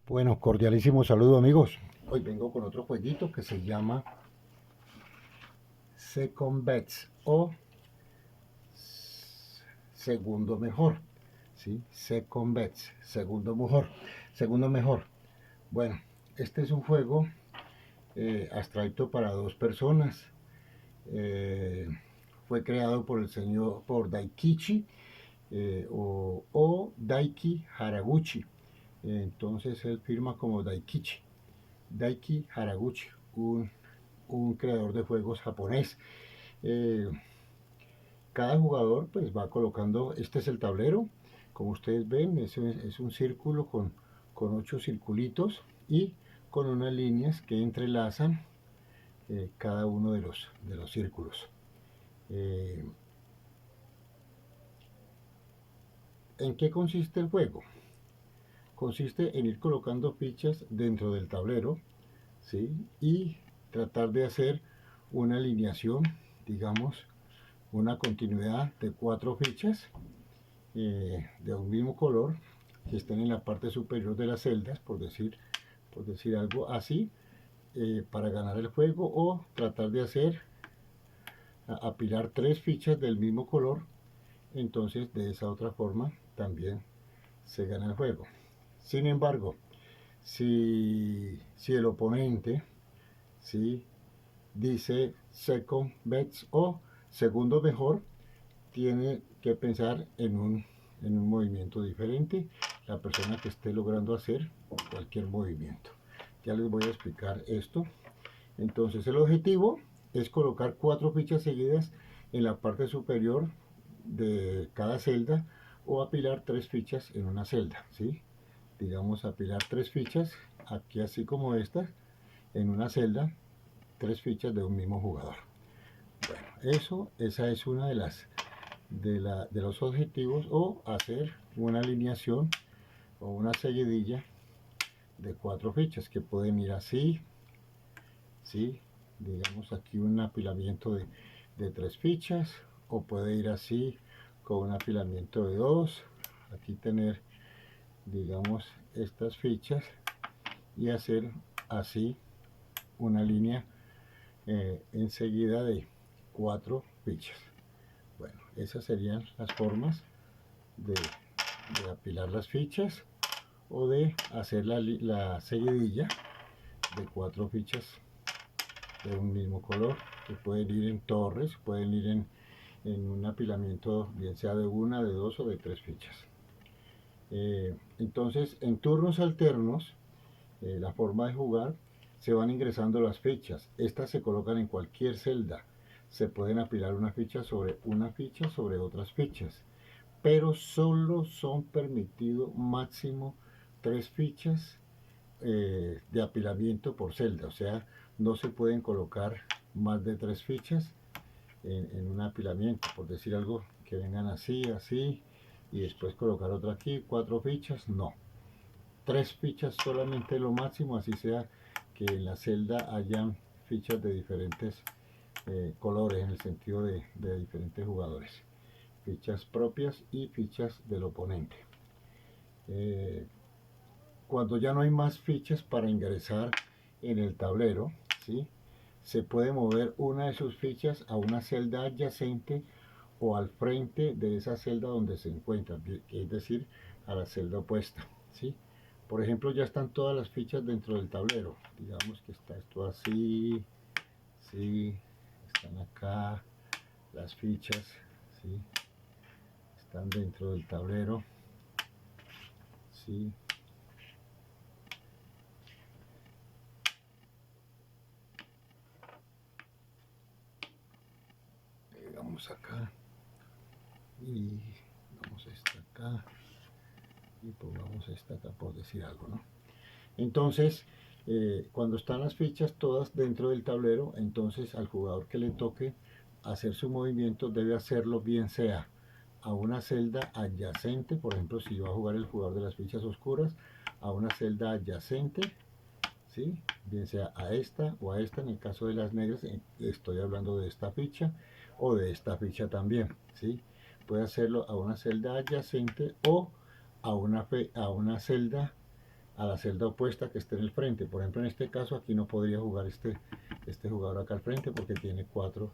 Bueno, cordialísimo saludo amigos. Hoy vengo con otro jueguito que se llama Second Bets o segundo mejor. ¿Sí? Second Bets, segundo mejor. Segundo mejor. Bueno, este es un juego abstracto para dos personas. Eh, Fue creado por el señor, por Daikichi o Daiki Haraguchi. Entonces él firma como Daikichi. Daiki Haraguchi, un creador de juegos japonés. Eh, Cada jugador pues va colocando, este es el tablero, como ustedes ven, es un círculo con 8 circulitos y con unas líneas que entrelazan cada uno de los círculos. Eh, ¿En qué consiste el juego? Consiste en ir colocando fichas dentro del tablero, ¿sí? Y tratar de hacer una alineación, digamos, una continuidad de 4 fichas de un mismo color que estén en la parte superior de las celdas, por decir algo así, para ganar el juego, o tratar de hacer apilar 3 fichas del mismo color. Entonces de esa otra forma también se gana el juego. Sin embargo, si el oponente, si dice second bets o segundo mejor, tiene que pensar en un movimiento diferente, la persona que esté logrando hacer cualquier movimiento. Ya les voy a explicar esto. Entonces el objetivo es colocar 4 fichas seguidas en la parte superior de cada celda o apilar 3 fichas en una celda, ¿sí? Digamos apilar 3 fichas, aquí así como estas, en una celda, 3 fichas de un mismo jugador. Bueno, esa es una de los objetivos, o hacer una alineación o una seguidilla de 4 fichas que pueden ir así, ¿sí? Digamos aquí un apilamiento de 3 fichas, o puede ir así con un apilamiento de 2, aquí tener, digamos, estas fichas y hacer así una línea enseguida de 4 fichas. Bueno, esas serían las formas de apilar las fichas o de hacer la seguidilla de 4 fichas de un mismo color, que pueden ir en torres, pueden ir en un apilamiento bien sea de 1, de 2 o de 3 fichas. Entonces en turnos alternos, la forma de jugar, se van ingresando las fichas. Estas se colocan en cualquier celda. Se pueden apilar una ficha sobre otras fichas, pero solo son permitidos máximo 3 fichas de apilamiento por celda. O sea, no se pueden colocar más de 3 fichas en un apilamiento, por decir algo, que vengan así, así, y después colocar otra aquí, 4 fichas, no. 3 fichas solamente lo máximo, así sea que en la celda hayan fichas de diferentes colores, en el sentido de diferentes jugadores, fichas propias y fichas del oponente. Cuando ya no hay más fichas para ingresar en el tablero, ¿sí? Se puede mover una de sus fichas a una celda adyacente o al frente de esa celda donde se encuentra, es decir, a la celda opuesta, ¿sí? Por ejemplo, ya están todas las fichas dentro del tablero. Digamos que está esto así, ¿sí? Están acá las fichas, ¿sí? Están dentro del tablero, ¿sí? Vamos acá y vamos a esta acá y pongamos esta acá, por decir algo, ¿no? Entonces, cuando están las fichas todas dentro del tablero, entonces al jugador que le toque hacer su movimiento debe hacerlo bien sea a una celda adyacente, por ejemplo, si va a jugar el jugador de las fichas oscuras, a una celda adyacente, ¿sí? Bien sea a esta o a esta. En el caso de las negras, estoy hablando de esta ficha o de esta ficha también, ¿sí? Puede hacerlo a una celda adyacente o a una celda a la celda opuesta que esté en el frente. Por ejemplo, en este caso aquí no podría jugar este jugador acá al frente porque tiene cuatro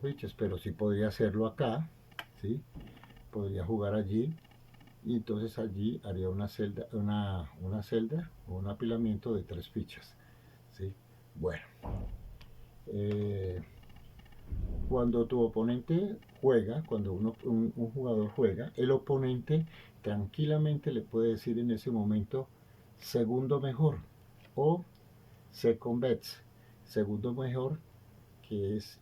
fichas, pero sí podría hacerlo acá, ¿sí? Podría jugar allí y entonces allí haría una celda, una celda o un apilamiento de 3 fichas, ¿sí? Bueno, cuando tu oponente juega, cuando un jugador juega, el oponente tranquilamente le puede decir en ese momento segundo mejor o second best. Segundo mejor, que es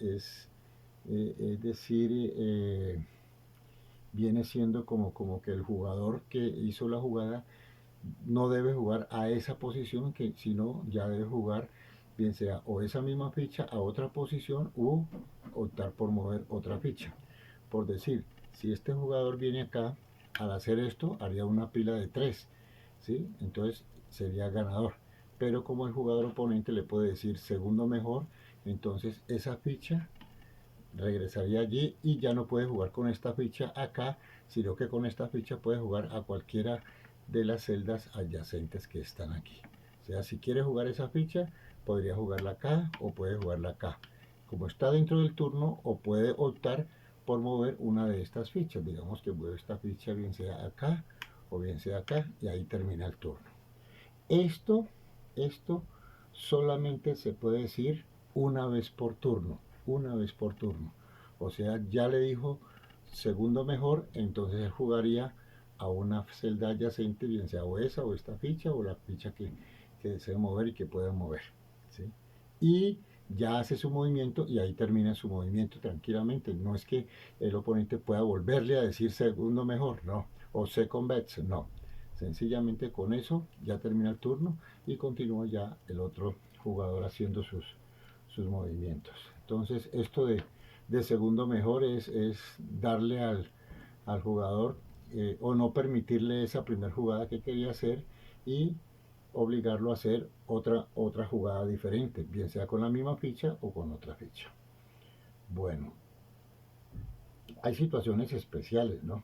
decir, viene siendo como que el jugador que hizo la jugada no debe jugar a esa posición, sino ya debe jugar bien sea o esa misma ficha a otra posición u optar por mover otra ficha. Por decir, si este jugador viene acá, al hacer esto haría una pila de 3, ¿sí? Entonces sería ganador. Pero como el jugador oponente le puede decir segundo mejor, entonces esa ficha regresaría allí y ya no puede jugar con esta ficha acá, sino que con esta ficha puede jugar a cualquiera de las celdas adyacentes que están aquí. O sea, si quiere jugar esa ficha, podría jugarla acá o puede jugarla acá. Como está dentro del turno, o puede optar por mover una de estas fichas. Digamos que mueve esta ficha bien sea acá o bien sea acá y ahí termina el turno. Esto solamente se puede decir una vez por turno, una vez por turno. O sea, ya le dijo segundo mejor, entonces él jugaría a una celda adyacente, bien sea o esa o esta ficha o la ficha que desee mover y que pueda mover, ¿sí? Y ya hace su movimiento y ahí termina su movimiento tranquilamente. No es que el oponente pueda volverle a decir segundo mejor, no, o second best, no. Sencillamente con eso ya termina el turno y continúa ya el otro jugador haciendo sus movimientos. Entonces esto de segundo mejor es darle al jugador o no permitirle esa primera jugada que quería hacer y obligarlo a hacer otra jugada diferente, bien sea con la misma ficha o con otra ficha. Bueno, hay situaciones especiales, ¿no?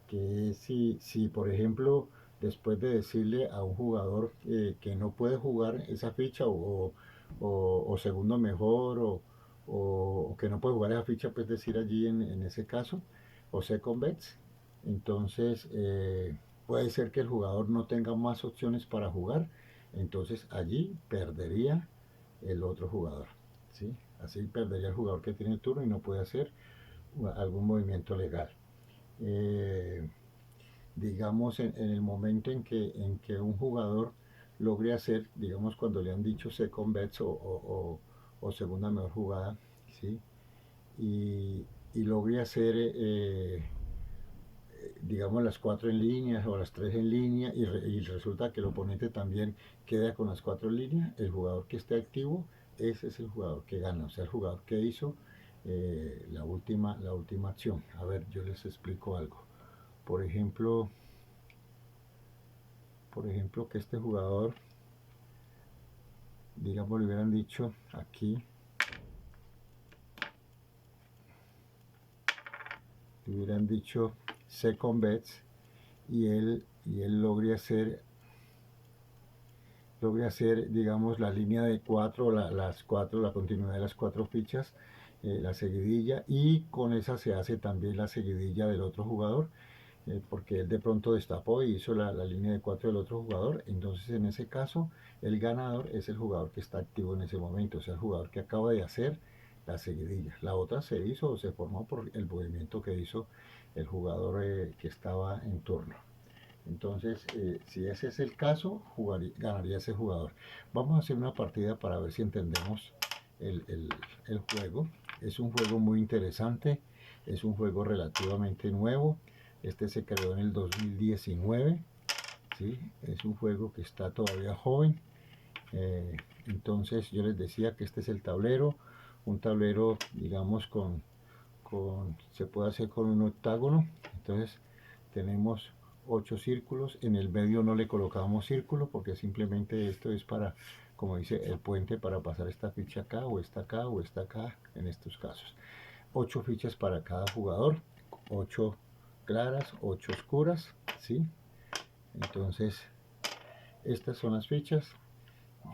Que si por ejemplo, después de decirle a un jugador que no puede jugar esa ficha o segundo mejor o que no puede jugar esa ficha, pues decir allí en ese caso, o second bets, entonces puede ser que el jugador no tenga más opciones para jugar, entonces allí perdería el otro jugador, ¿sí? Así perdería el jugador que tiene el turno y no puede hacer algún movimiento legal. Eh, digamos, en el momento en que un jugador logre hacer, digamos, cuando le han dicho second bets o segunda mejor jugada, ¿sí? Y logre hacer, digamos, las 4 en línea o las 3 en línea y resulta que el oponente también queda con las 4 en línea, el jugador que esté activo, ese es el jugador que gana, o sea, el jugador que hizo la última acción. A ver, yo les explico algo. Por ejemplo, que este jugador, digamos, le hubieran dicho aquí, le hubieran dicho second bets y él logre hacer, digamos, la línea de 4, las 4, la continuidad de las 4 fichas, la seguidilla, y con esa se hace también la seguidilla del otro jugador, porque él de pronto destapó y hizo la línea de 4 del otro jugador. Entonces en ese caso el ganador es el jugador que está activo en ese momento, o sea, el jugador que acaba de hacer la seguidilla. La otra se hizo o se formó por el movimiento que hizo el jugador que estaba en turno. Entonces, si ese es el caso, ganaría ese jugador. Vamos a hacer una partida para ver si entendemos el juego. Es un juego muy interesante, es un juego relativamente nuevo. Este se creó en el 2019, ¿sí? Es un juego que está todavía joven. Entonces yo les decía que este es el tablero, un tablero, digamos, se puede hacer con un octágono. Entonces tenemos 8 círculos, en el medio no le colocamos círculo porque simplemente esto es para, como dice, el puente para pasar esta ficha acá o esta acá o esta acá en estos casos. 8 fichas para cada jugador, 8 claras, 8 oscuras, ¿sí? Entonces Estas son las fichas.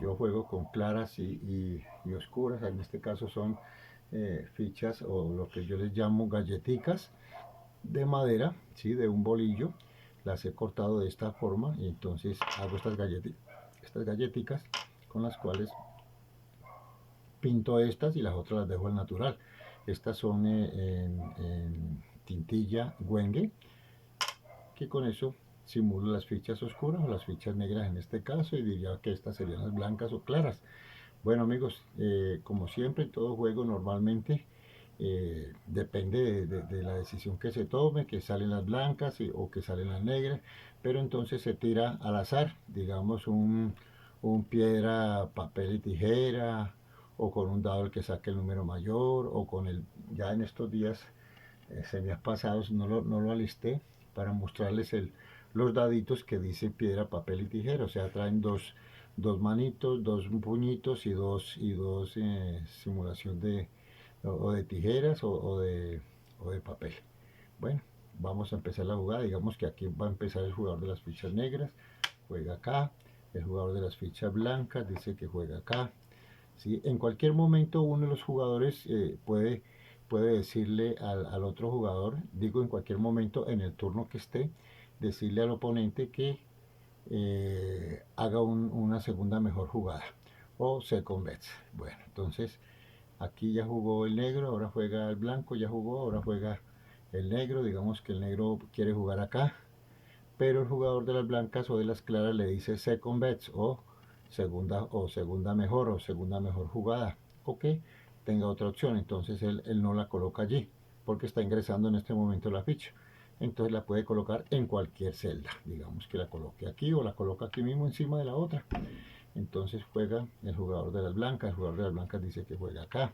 Yo juego con claras y oscuras. En este caso son fichas o lo que yo les llamo galleticas de madera, ¿sí? De un bolillo. Las he cortado de esta forma y entonces hago estas galletitas con las cuales pinto estas y las otras las dejo al natural. Estas son en tintilla Wenge, que con eso simulo las fichas oscuras o las fichas negras en este caso, y diría que estas serían las blancas o claras. Bueno amigos, como siempre en todo juego normalmente depende de la decisión que se tome, que salen las blancas o que salen las negras, pero entonces se tira al azar, digamos un piedra, papel y tijera, o con un dado el que saque el número mayor, o con el, ya en estos días días pasados no lo alisté para mostrarles los daditos que dice piedra, papel y tijera, o sea, traen dos manitos, dos puñitos y dos simulación o de tijeras o de papel. Bueno, vamos a empezar la jugada. Digamos que aquí va a empezar el jugador de las fichas negras, juega acá. El jugador de las fichas blancas dice que juega acá. ¿Sí? En cualquier momento uno de los jugadores puede decirle al otro jugador, digo en cualquier momento en el turno que esté, decirle al oponente que haga una segunda mejor jugada o second bets. Bueno, entonces aquí ya jugó el negro, ahora juega el blanco, ya jugó, ahora juega el negro. Digamos que el negro quiere jugar acá, pero el jugador de las blancas o de las claras le dice second bets o segunda mejor jugada, o que tenga otra opción. Entonces él no la coloca allí porque está ingresando en este momento la ficha. Entonces la puede colocar en cualquier celda. Digamos que la coloque aquí o la coloca aquí mismo encima de la otra. Entonces juega el jugador de las blancas. El jugador de las blancas dice que juega acá.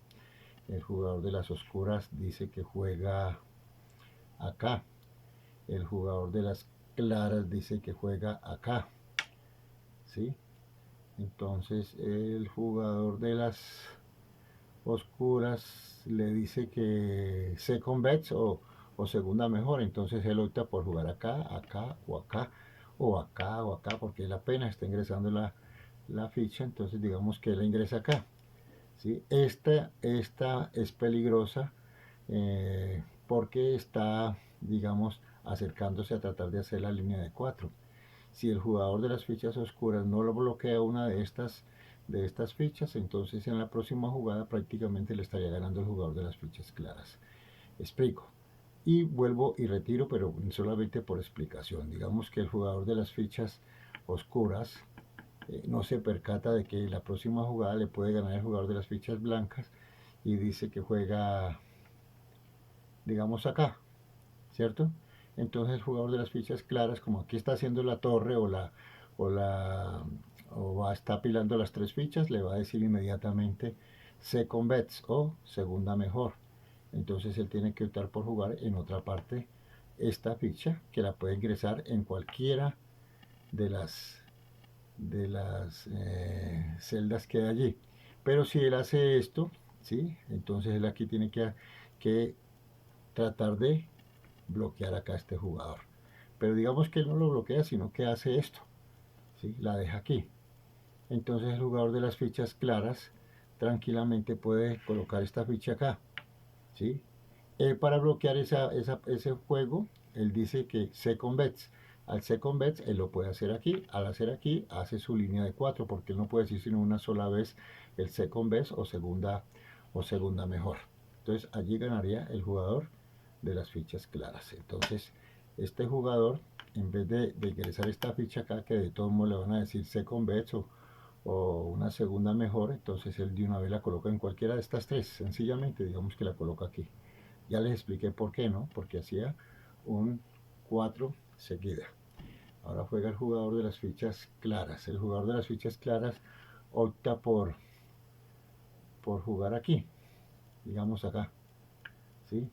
El jugador de las oscuras dice que juega acá. El jugador de las claras dice que juega acá. ¿Sí? Entonces el jugador de las oscuras le dice que second bets o segunda mejor. Entonces él opta por jugar acá, acá o acá o acá o acá, porque él apenas está ingresando la ficha. Entonces digamos que él ingresa acá. ¿Sí? Esta es peligrosa porque está, digamos, acercándose a tratar de hacer la línea de 4. Si el jugador de las fichas oscuras no lo bloquea una de estas fichas, entonces en la próxima jugada prácticamente le estaría ganando el jugador de las fichas claras. Explico. Y vuelvo y retiro, pero solamente por explicación. Digamos que el jugador de las fichas oscuras no se percata de que la próxima jugada le puede ganar el jugador de las fichas blancas y dice que juega, digamos, acá, ¿cierto? Entonces el jugador de las fichas claras, como aquí está haciendo la torre o la está apilando las tres fichas, le va a decir inmediatamente second bets o segunda mejor. Entonces él tiene que optar por jugar en otra parte esta ficha, que la puede ingresar en cualquiera de las celdas que hay allí. Pero si él hace esto, ¿sí? Entonces él aquí tiene que tratar de bloquear acá a este jugador. Pero digamos que él no lo bloquea, sino que hace esto, ¿sí? La deja aquí. Entonces el jugador de las fichas claras tranquilamente puede colocar esta ficha acá, ¿sí? Para bloquear ese juego, él dice que second bets. Al second bets, él lo puede hacer aquí. Al hacer aquí, hace su línea de 4, porque él no puede decir sino una sola vez el second bets o segunda mejor. Entonces allí ganaría el jugador de las fichas claras. Entonces este jugador, en vez de ingresar esta ficha acá, que de todos modos le van a decir second bets o una segunda mejor, entonces él de una vez la coloca en cualquiera de estas tres. Sencillamente, digamos que la coloca aquí. Ya les expliqué por qué, ¿no? Porque hacía un 4 seguida. Ahora juega el jugador de las fichas claras. El jugador de las fichas claras opta por jugar aquí, digamos acá, ¿sí?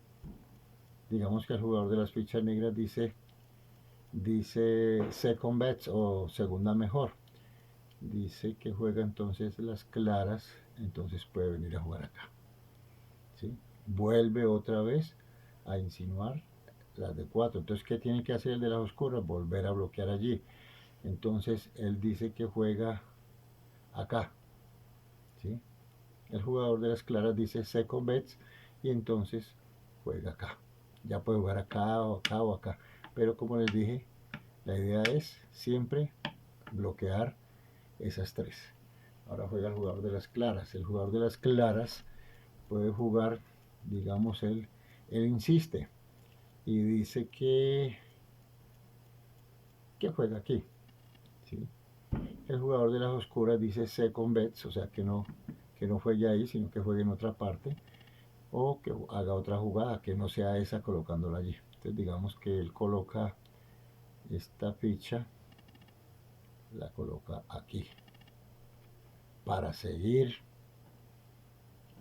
Digamos que el jugador de las fichas negras dice second bets o segunda mejor. Dice que juega entonces las claras, entonces puede venir a jugar acá, ¿sí? Vuelve otra vez a insinuar las de 4. Entonces, ¿qué tiene que hacer el de las oscuras? Volver a bloquear allí. Entonces él dice que juega acá, ¿sí? El jugador de las claras dice second bets y entonces juega acá. Ya puede jugar acá o acá o acá. Pero como les dije, la idea es siempre bloquear esas tres. Ahora juega el jugador de las claras. El jugador de las claras puede jugar, digamos, él insiste y dice que juega aquí, ¿sí? El jugador de las oscuras dice second bets, o sea que no juegue ahí, sino que juegue en otra parte, o que haga otra jugada que no sea esa colocándola allí. Entonces digamos que él coloca esta ficha, la coloca aquí, para seguir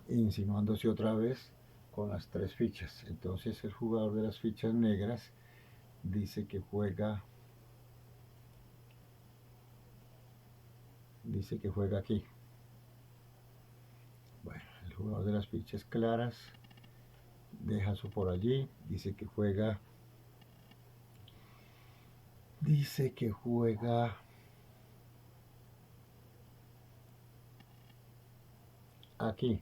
insinuándose otra vez con las tres fichas. Entonces el jugador de las fichas negras dice que juega aquí. Bueno, el jugador de las fichas claras deja eso por allí, dice que juega aquí.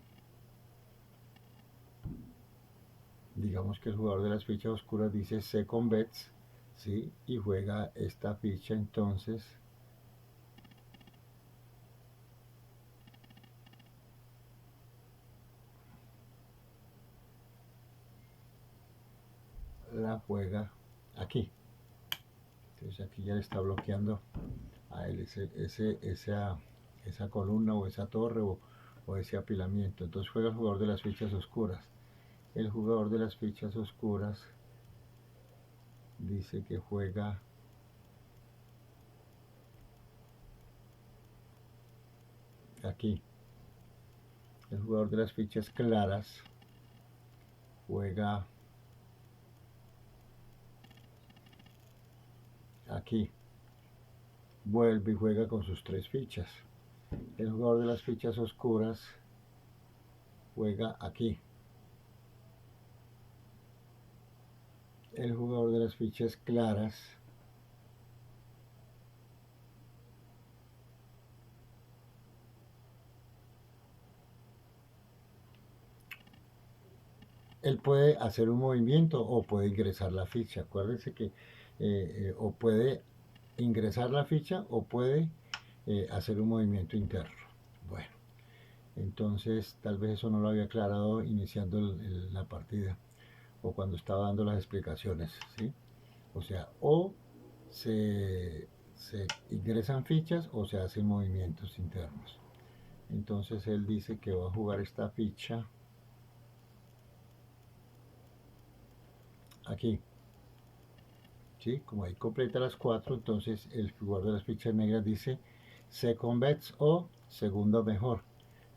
Digamos que el jugador de las fichas oscuras dice second bets, ¿sí? Y juega esta ficha, entonces la juega aquí. Entonces aquí ya le está bloqueando a él esa columna o esa torre o ese apilamiento. Entonces juega el jugador de las fichas oscuras. El jugador de las fichas oscuras dice que juega aquí. El jugador de las fichas claras juega aquí. Vuelve y juega con sus tres fichas. El jugador de las fichas oscuras juega aquí. El jugador de las fichas claras él puede hacer un movimiento o puede ingresar la ficha. Acuérdense que o puede ingresar la ficha o puede hacer un movimiento interno. Bueno, entonces tal vez eso no lo había aclarado iniciando la partida o cuando estaba dando las explicaciones, ¿sí? O sea, o se ingresan fichas o se hacen movimientos internos. Entonces él dice que va a jugar esta ficha aquí, ¿sí? Como ahí completa las cuatro, entonces el jugador de las fichas negras dice second bets o segundo mejor.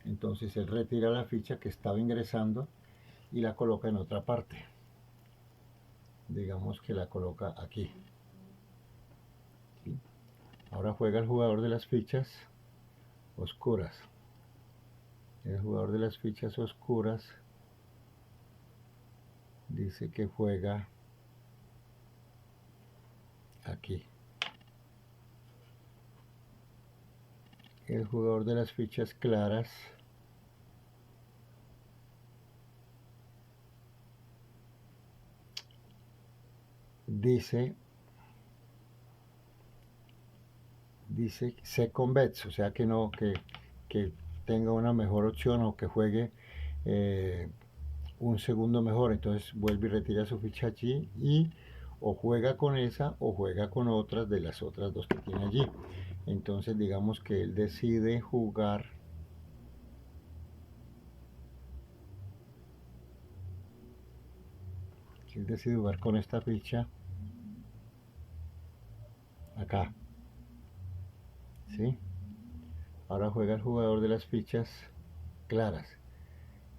Entonces él retira la ficha que estaba ingresando y la coloca en otra parte. Digamos que la coloca aquí, ¿sí? Ahora juega el jugador de las fichas oscuras. El jugador de las fichas oscuras dice que juega aquí. El jugador de las fichas claras dice second bets, o sea que no, que tenga una mejor opción o que juegue un segundo mejor. Entonces vuelve y retira su ficha allí y o juega con esa o juega con otras de las otras dos que tiene allí. Entonces digamos que él decide jugar con esta ficha acá, ¿sí? Ahora juega el jugador de las fichas claras.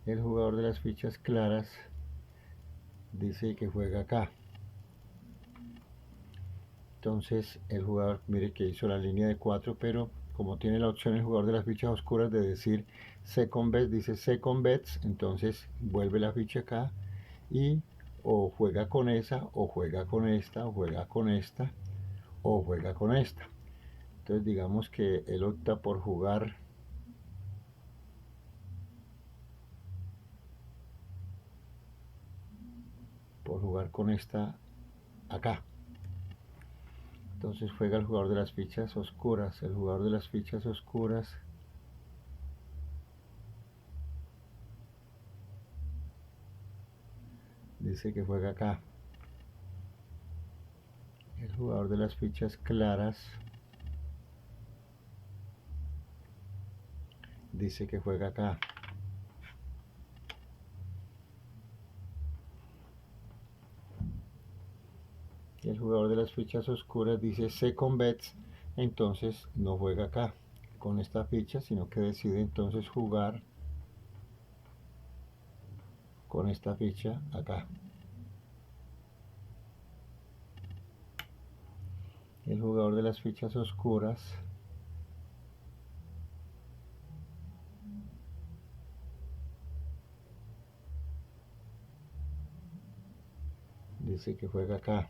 El jugador de las fichas claras dice que juega acá. Entonces el jugador, mire que hizo la línea de 4, pero como tiene la opción el jugador de las fichas oscuras de decir second bets, dice second bets, entonces vuelve la ficha acá y o juega con esa, o juega con esta, o juega con esta, o juega con esta. Entonces digamos que él opta por jugar con esta acá. Entonces juega el jugador de las fichas oscuras. El jugador de las fichas oscuras dice que juega acá. El jugador de las fichas claras dice que juega acá. Y el jugador de las fichas oscuras dice second bets, entonces no juega acá con esta ficha, sino que decide entonces jugar con esta ficha acá. El jugador de las fichas oscuras dice que juega acá.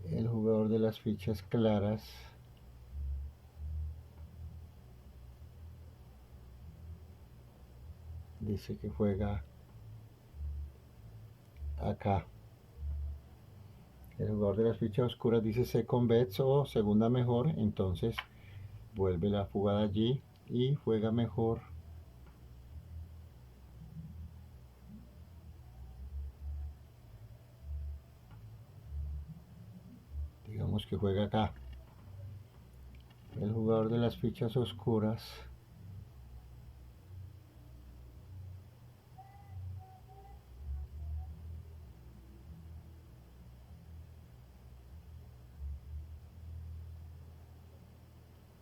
El jugador de las fichas claras dice que juega acá. El jugador de las fichas oscuras dice second bets o segunda mejor, entonces vuelve la jugada allí y juega mejor digamos que juega acá. El jugador de las fichas oscuras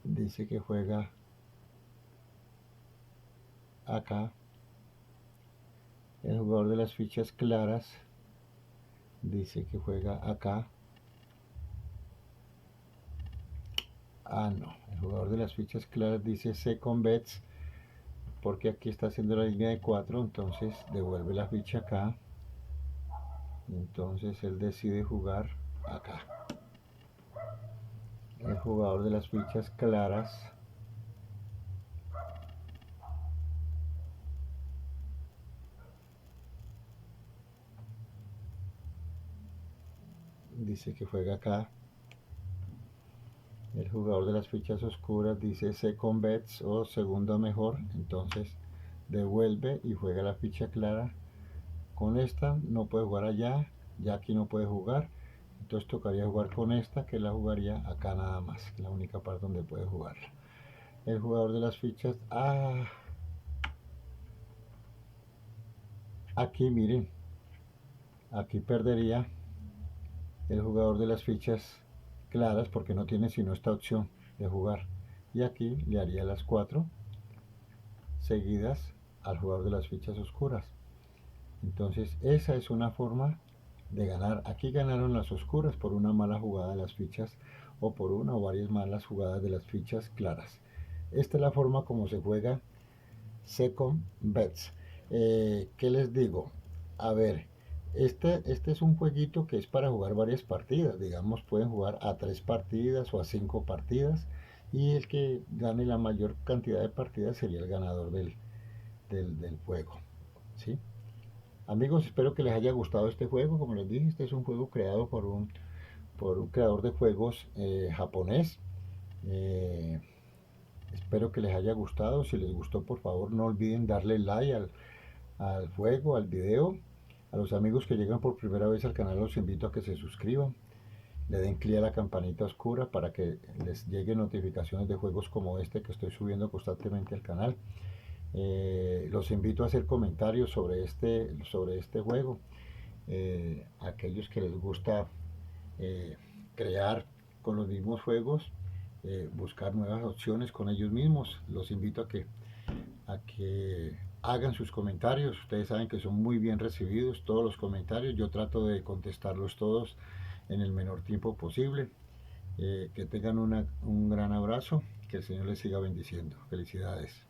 dice que juega acá. El jugador de las fichas claras dice que juega acá. Ah, no. El jugador de las fichas claras dice second bets porque aquí está haciendo la línea de 4, entonces devuelve la ficha acá. Entonces él decide jugar acá. El jugador de las fichas claras dice que juega acá. El jugador de las fichas oscuras dice second bets o segunda mejor, entonces devuelve y juega la ficha clara. Con esta no puede jugar allá, ya aquí no puede jugar, entonces tocaría jugar con esta, que la jugaría acá nada más, la única parte donde puede jugarla. El jugador de las fichas, aquí miren, aquí perdería el jugador de las fichas claras porque no tiene sino esta opción de jugar, y aquí le haría las 4 seguidas al jugador de las fichas oscuras. Entonces esa es una forma de ganar. Aquí ganaron las oscuras por una mala jugada de las fichas o por una o varias malas jugadas de las fichas claras. Esta es la forma como se juega second bets. ¿Qué les digo? A ver, este es un jueguito que es para jugar varias partidas. Digamos, pueden jugar a 3 partidas o a 5 partidas. Y el que gane la mayor cantidad de partidas sería el ganador del juego. ¿Sí? Amigos, espero que les haya gustado este juego. Como les dije, este es un juego creado por un creador de juegos japonés. Eh, Espero que les haya gustado. Si les gustó, por favor, no olviden darle like al juego, al video. A los amigos que llegan por primera vez al canal, los invito a que se suscriban. Le den clic a la campanita oscura para que les lleguen notificaciones de juegos como este que estoy subiendo constantemente al canal. Los invito a hacer comentarios sobre este juego. Aquellos que les gusta crear con los mismos juegos, buscar nuevas opciones con ellos mismos. Los invito a que hagan sus comentarios. Ustedes saben que son muy bien recibidos todos los comentarios. Yo trato de contestarlos todos en el menor tiempo posible. Que tengan un gran abrazo. Que el Señor les siga bendiciendo. Felicidades.